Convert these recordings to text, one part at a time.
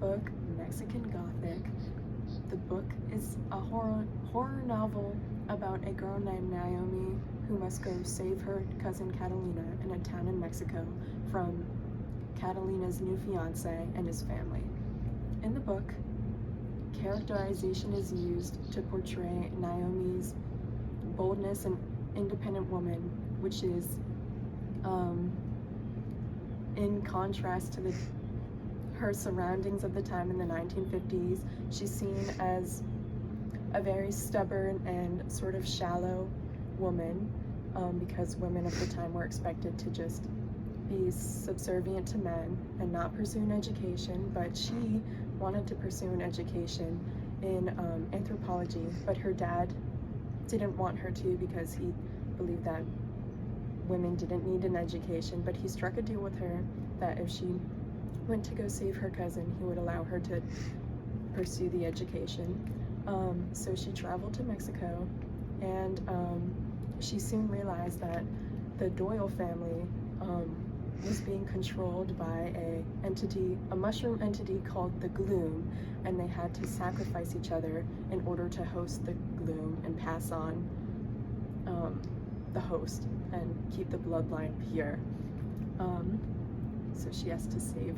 book Mexican Gothic. The book is a horror novel about a girl named Naomi who must go save her cousin Catalina in a town in Mexico from Catalina's new fiance and his family. In the book, characterization is used to portray Naomi's boldness and independent woman, which is in contrast to her surroundings of the time in the 1950s. She's seen as a very stubborn and sort of shallow woman, because women of the time were expected to just be subservient to men and not pursue an education, but she wanted to pursue an education in anthropology, but her dad didn't want her to because he believed that women didn't need an education, but he struck a deal with her that if she went to go save her cousin, he would allow her to pursue the education. So she traveled to Mexico, and she soon realized that the Doyle family was being controlled by a mushroom entity called the Gloom, and they had to sacrifice each other in order to host the Gloom and pass on the host and keep the bloodline pure. So she has to save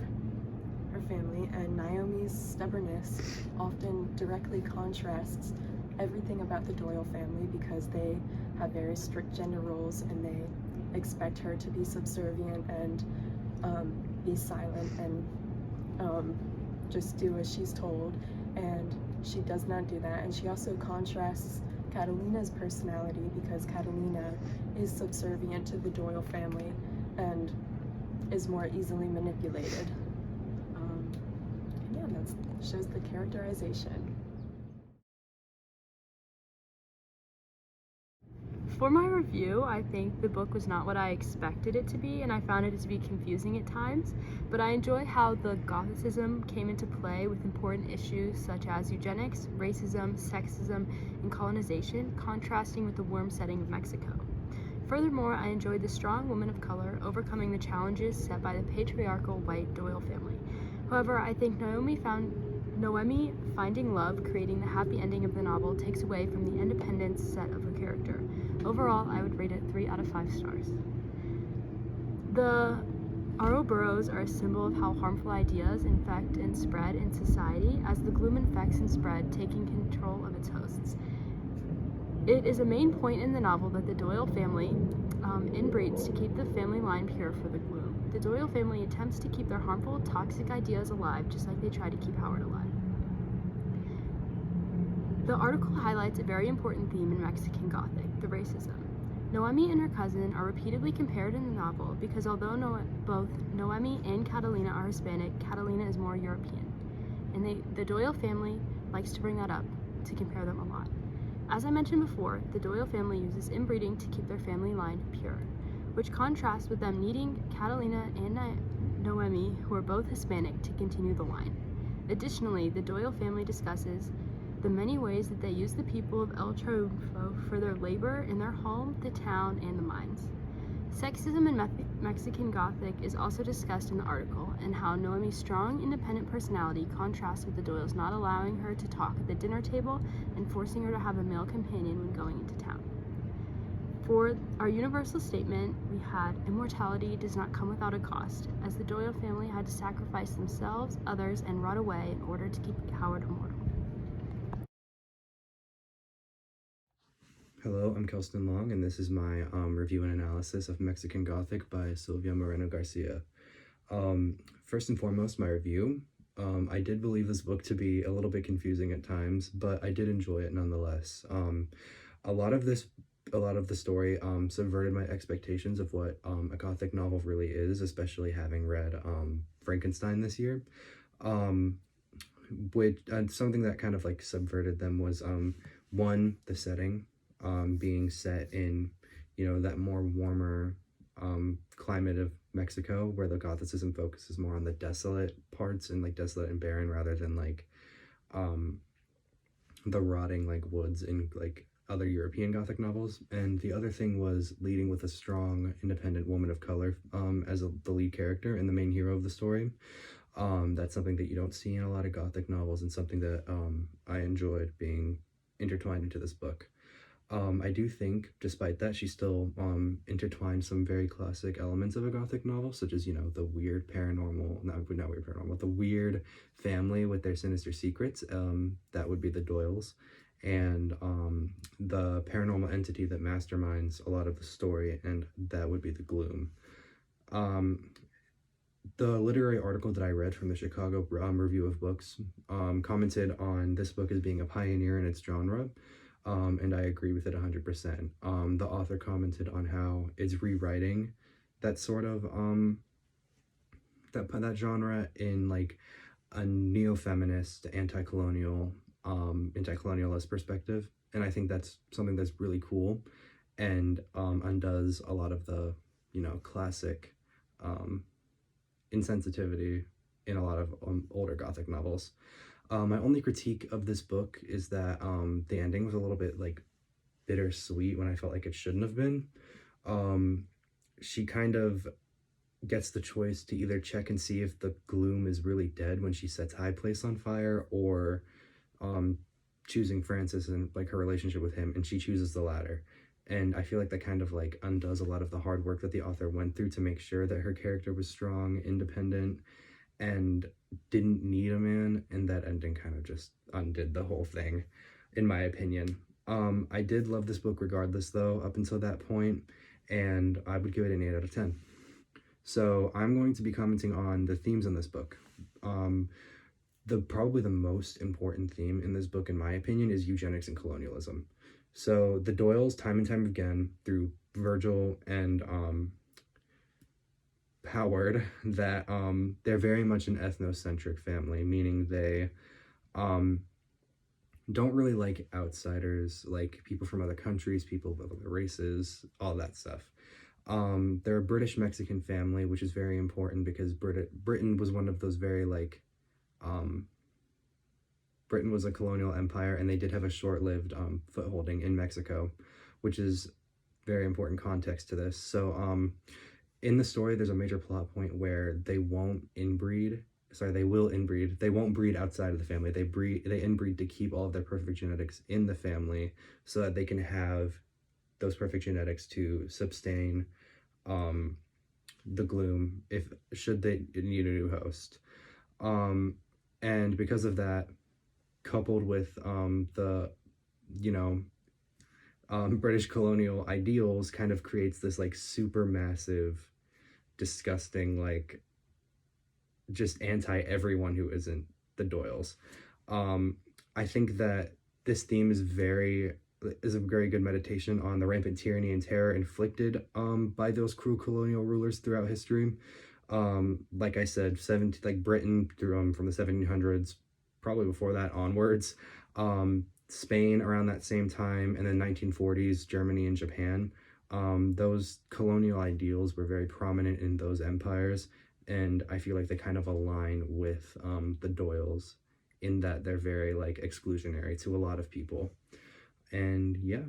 her family, and Naomi's stubbornness often directly contrasts everything about the Doyle family because they have very strict gender roles and they expect her to be subservient and be silent and just do as she's told, and she does not do that. And she also contrasts Catalina's personality because Catalina is subservient to the Doyle family and is more easily manipulated. And yeah, that shows the characterization. For my review, I think the book was not what I expected it to be, and I found it to be confusing at times, but I enjoy how the Gothicism came into play with important issues such as eugenics, racism, sexism, and colonization, contrasting with the warm setting of Mexico. Furthermore, I enjoyed the strong woman of color overcoming the challenges set by the patriarchal white Doyle family. However, I think Noemi finding love, creating the happy ending of the novel, takes away from the independence set of her character. Overall, I would rate it 3 out of 5 stars. The Ouroboros are a symbol of how harmful ideas infect and spread in society as the gloom infects and spread, taking control of its hosts. It is a main point in the novel that the Doyle family inbreeds to keep the family line pure for the gloom. The Doyle family attempts to keep their harmful, toxic ideas alive, just like they try to keep Howard alive. The article highlights a very important theme in Mexican Gothic, the racism. Noemi and her cousin are repeatedly compared in the novel because although both Noemi and Catalina are Hispanic, Catalina is more European. And the Doyle family likes to bring that up, to compare them a lot. As I mentioned before, the Doyle family uses inbreeding to keep their family line pure, which contrasts with them needing Catalina and Noemi, who are both Hispanic, to continue the line. Additionally, the Doyle family discusses the many ways that they use the people of El Triunfo for their labor in their home, the town, and the mines. Sexism in Mexican Gothic is also discussed in the article, and how Noemi's strong, independent personality contrasts with the Doyles not allowing her to talk at the dinner table and forcing her to have a male companion when going into town. For our universal statement, we had immortality does not come without a cost, as the Doyle family had to sacrifice themselves, others, and rot away in order to keep Howard immortal. Hello, I'm Kelston Long, and this is my review and analysis of Mexican Gothic by Silvia Moreno Garcia. First and foremost, my review. I did believe this book to be a little bit confusing at times, but I did enjoy it nonetheless. A lot of the story subverted my expectations of what a Gothic novel really is, especially having read Frankenstein this year. Which something that kind of like subverted them was one, the setting. Being set in, that more warmer climate of Mexico, where the Gothicism focuses more on the desolate parts and like desolate and barren rather than like the rotting like woods in like other European Gothic novels. And the other thing was leading with a strong, independent woman of color as the lead character and the main hero of the story. That's something that you don't see in a lot of Gothic novels, and something that I enjoyed being intertwined into this book. I do think, despite that, she still intertwined some very classic elements of a Gothic novel, such as, the weird paranormal, not weird paranormal, the weird family with their sinister secrets. That would be the Doyles. And the paranormal entity that masterminds a lot of the story, and that would be the Gloom. Um, the literary article that I read from the Chicago Review of Books commented on this book as being a pioneer in its genre, and I agree with it 100%. The author commented on how it's rewriting that sort of that genre in like a neo-feminist, anti-colonialist perspective, and I think that's something that's really cool, and undoes a lot of the classic insensitivity in a lot of older Gothic novels. My only critique of this book is that the ending was a little bit like bittersweet when I felt like it shouldn't have been. She kind of gets the choice to either check and see if the Gloom is really dead when she sets High Place on fire, or choosing Francis and like her relationship with him, and she chooses the latter. And I feel like that kind of like undoes a lot of the hard work that the author went through to make sure that her character was strong, independent, and didn't need a man, and that ending kind of just undid the whole thing, in my opinion. I did love this book regardless, though, up until that point, and I would give it an 8 out of 10. So I'm going to be commenting on the themes in this book. Probably the most important theme in this book, in my opinion, is eugenics and colonialism. So the Doyles, time and time again, through Virgil and Howard, that they're very much an ethnocentric family, meaning they don't really like outsiders, like people from other countries, people of other races, all that stuff. They're a British-Mexican family, which is very important because Britain was one of those very like Britain was a colonial empire, and they did have a short-lived footholding in Mexico, which is very important context to this. So in the story, there's a major plot point where they won't inbreed. Sorry, they will inbreed. They won't breed outside of the family. They inbreed to keep all of their perfect genetics in the family, so that they can have those perfect genetics to sustain the Gloom should they need a new host. And because of that, coupled with the British colonial ideals, kind of creates this like super massive, disgusting, like just anti everyone who isn't the Doyles. I think that this theme is a very good meditation on the rampant tyranny and terror inflicted by those cruel colonial rulers throughout history. Like I said, Britain through from the 1700s, probably before that onwards, Spain around that same time, and then 1940s Germany and Japan. Those colonial ideals were very prominent in those empires, and I feel like they kind of align with the Doyles in that they're very like exclusionary to a lot of people. And yeah.